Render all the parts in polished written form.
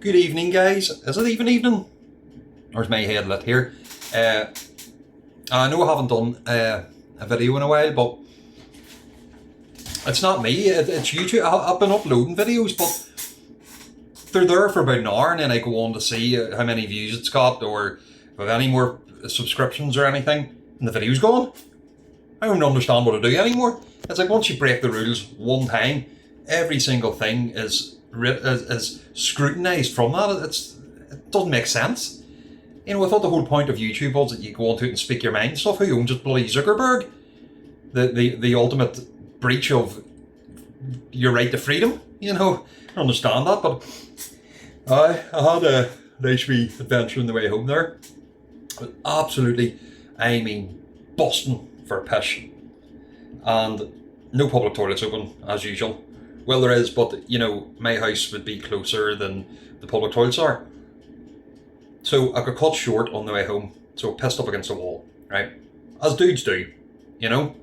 Good evening, guys. Is it even evening? Or is my head lit here? I know I haven't done a video in a while, but it's not me. It's YouTube. I've been uploading videos, but they're there for about an hour, and then I go on to see how many views it's got, or if I have any more subscriptions or anything, and the video's gone. I don't understand what to do anymore. It's like once you break the rules one time, every single thing is scrutinised from that. It doesn't make sense. You know, I thought the whole point of YouTube was that you go onto it and speak your mind stuff. Who owns it? Bloody Zuckerberg. The ultimate breach of your right to freedom. You know, I don't understand that, but I had a nice wee adventure on the way home there. Absolutely, I mean, busting for a piss. And no public toilets open, as usual. Well, there is, but, you know, my house would be closer than the public toilets are. So I got cut short on the way home, so pissed up against the wall, right? As dudes do, you know?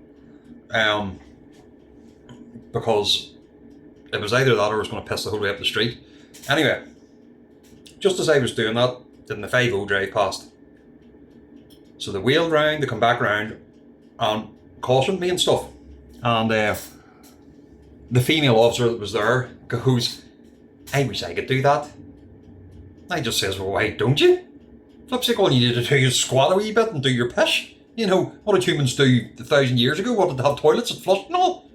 Because it was either that or I was going to piss the whole way up the street. Anyway, just as I was doing that, then the 5-0 drive past. So they wheeled round, they come back round, and cautioned me and stuff. And the female officer that was there goes, I wish I could do that. I just says, well, why don't you? Flip's like all you need to do is squat a wee bit and do your pish. You know, what did humans do 1,000 years ago? What did they have toilets and flush and all?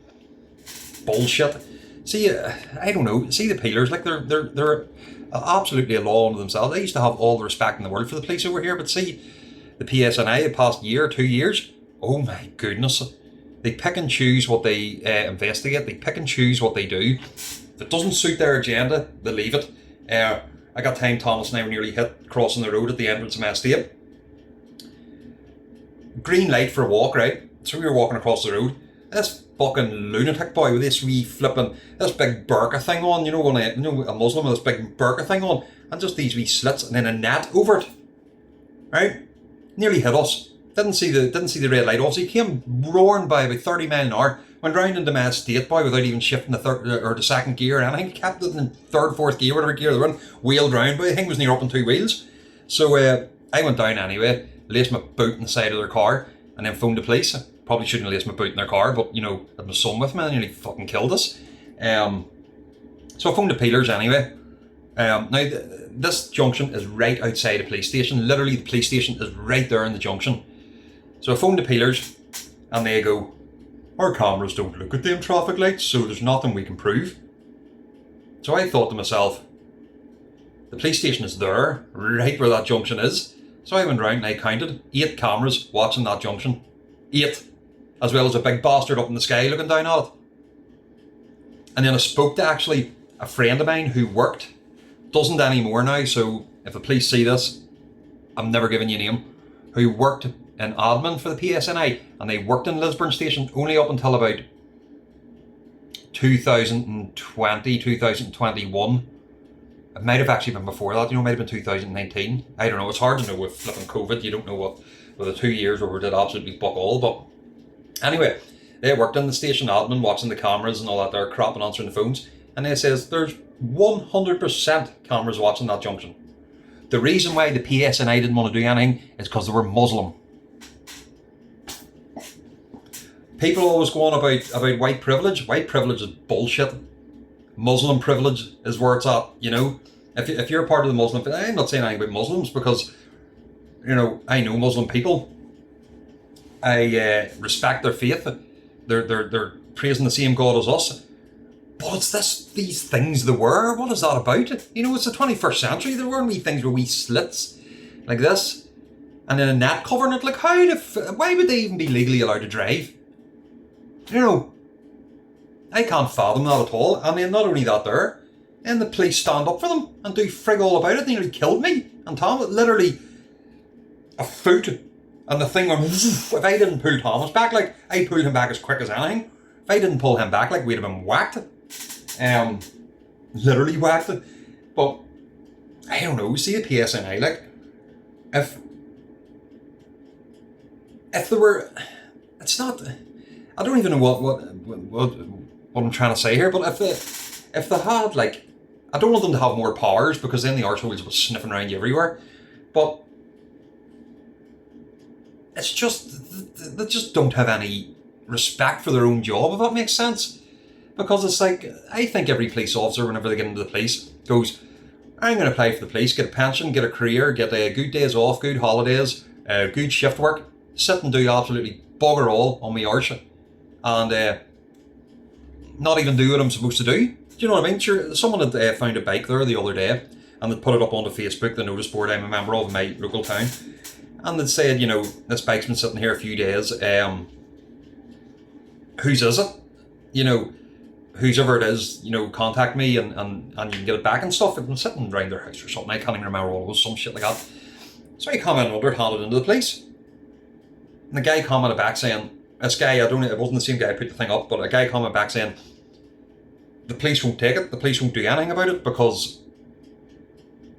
Bullshit. See, I don't know. See the peelers, like they're absolutely a law unto themselves. I used to have all the respect in the world for the police over here, but see, the PSNI the past year, 2 years, oh my goodness. They pick and choose what they investigate. They pick and choose what they do. If it doesn't suit their agenda, they leave it. I got time Thomas and I were nearly hit crossing the road at the entrance of my estate. Green light for a walk, right? So we were walking across the road. This fucking lunatic boy with this wee flipping, this big burqa thing on, you know, a Muslim with this big burqa thing on, and just these wee slits and then a net over it. Right? Nearly hit us. Didn't see the red light off. So he came roaring by about 30 miles an hour, went round into my estate boy without even shifting the third or the second gear or anything. Kept it in third, fourth gear, whatever gear they were in, wheeled round, but the thing was near up on 2 wheels. So I went down anyway, laced my boot in the side of their car, and then phoned the police. I probably shouldn't have laced my boot in their car, but you know, I had my son with me and nearly fucking killed us. So I phoned the peelers anyway. Now this junction is right outside the police station. Literally the police station is right there in the junction. So I phoned the peelers and they go, our cameras don't look at them traffic lights, so there's nothing we can prove. So I thought to myself, the police station is there, right where that junction is. So I went round and I counted 8 cameras watching that junction. 8. As well as a big bastard up in the sky looking down at it. And then I spoke to actually a friend of mine who worked, doesn't anymore now, so if the police see this, I'm never giving you a name, who worked in admin for the PSNI, and they worked in Lisburn Station only up until about 2020, 2021. It might have actually been before that, you know, it might have been 2019. I don't know, it's hard to know with flipping COVID, you don't know what the 2 years where we did absolutely fuck all, but anyway, they worked in the station admin, watching the cameras and all that there crap and answering the phones, and they says there's 100% cameras watching that junction. The reason why the PSNI didn't want to do anything is because they were Muslim. People always go on about white privilege. White privilege is bullshit. Muslim privilege is where it's at, you know. If you're a part of the Muslim, I'm not saying anything about Muslims because, you know, I know Muslim people. I respect their faith. They're praising the same God as us. But it's these things they were. What is that about? You know, it's the 21st century. There weren't wee things with wee slits like this, and then a net covering it. Like, why would they even be legally allowed to drive? You know, I can't fathom that at all. I mean, not only that there, and the police stand up for them and do frig all about it. They nearly killed me. And Tom, literally, a foot, and the thing went, if I didn't pull Thomas back, like, I pulled him back as quick as anything. If I didn't pull him back, like, we'd have been whacked. Literally whacked it. But, I don't know, see the PSNI, like, if there were, it's not, I don't even know what I'm trying to say here, but if they had like I don't want them to have more powers because then the arseholes will be sniffing around you everywhere. But it's just, they just don't have any respect for their own job, if that makes sense. Because it's like, I think every police officer, whenever they get into the police, goes, I'm going to apply for the police, get a pension, get a career, get good days off, good holidays, good shift work, sit and do absolutely bugger all on my arse, and not even do what I'm supposed to do. Do you know what I mean? Sure, someone had found a bike there the other day, and they'd put it up onto Facebook, the notice board I'm a member of in my local town, and they'd said, you know, this bike's been sitting here a few days, whose is it? You know, whoever it is, you know, contact me and you can get it back and stuff. It's been sitting around their house or something. I can't even remember what it was, some shit like that. So I commented under it, handed it into the police. And the guy commented back saying, this guy, it wasn't the same guy who put the thing up, but a guy commented back saying, the police won't take it, the police won't do anything about it because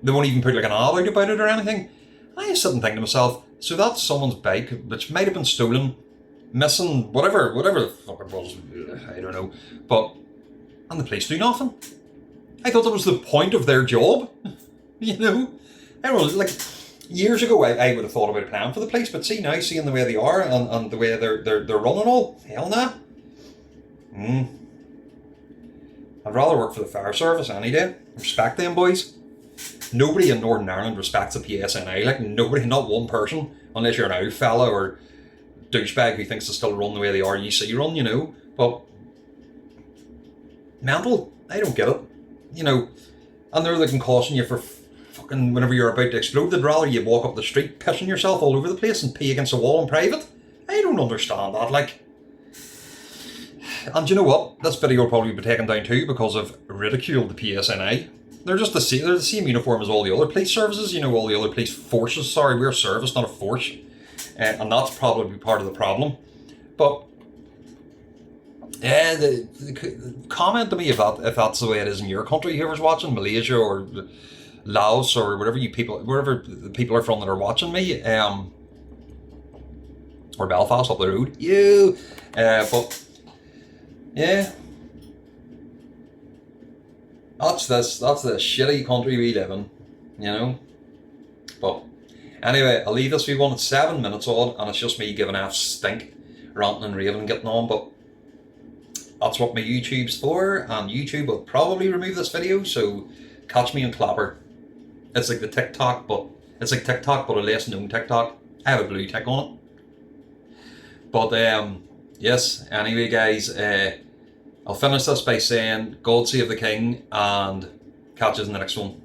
they won't even put like an ad out about it or anything. I was sitting thinking to myself, so that's someone's bike, which might have been stolen, missing, whatever the fuck it was, I don't know, but, and the police do nothing. I thought that was the point of their job, you know? I don't know, like, years ago I would have thought about a plan for the police, but see now, seeing the way they are and the way they're running all, hell nah. I'd rather work for the fire service any day. Respect them boys. Nobody in Northern Ireland respects the PSNI, like nobody, not one person, unless you're an out fella or douchebag who thinks they still run the way they are you see run, you know, but mental, I don't get it, you know, and they can caution you for fucking whenever you're about to explode. They'd rather you walk up the street pissing yourself all over the place and pee against a wall in private. I don't understand that, like. And you know what, this video will probably be taken down too because I've ridiculed the PSNI. They're just they're the same uniform as all the other police services, you know, all the other police forces. Sorry, we're a service, not a force. And that's probably part of the problem. But yeah, comment to me if that's the way it is in your country, whoever's watching, Malaysia or Laos or wherever the people are from that are watching me, or Belfast up the road, but yeah, that's the shitty country we live in, you know. But anyway, I'll leave this wee one at 7 minutes odd, and it's just me giving a stink, ranting and raving and getting on, but that's what my YouTube's for, and YouTube will probably remove this video, so catch me in Clapper. It's like TikTok, but a less known TikTok. I have a blue tick on it. But yes, anyway guys, I'll finish this by saying God save the King, and catch us in the next one.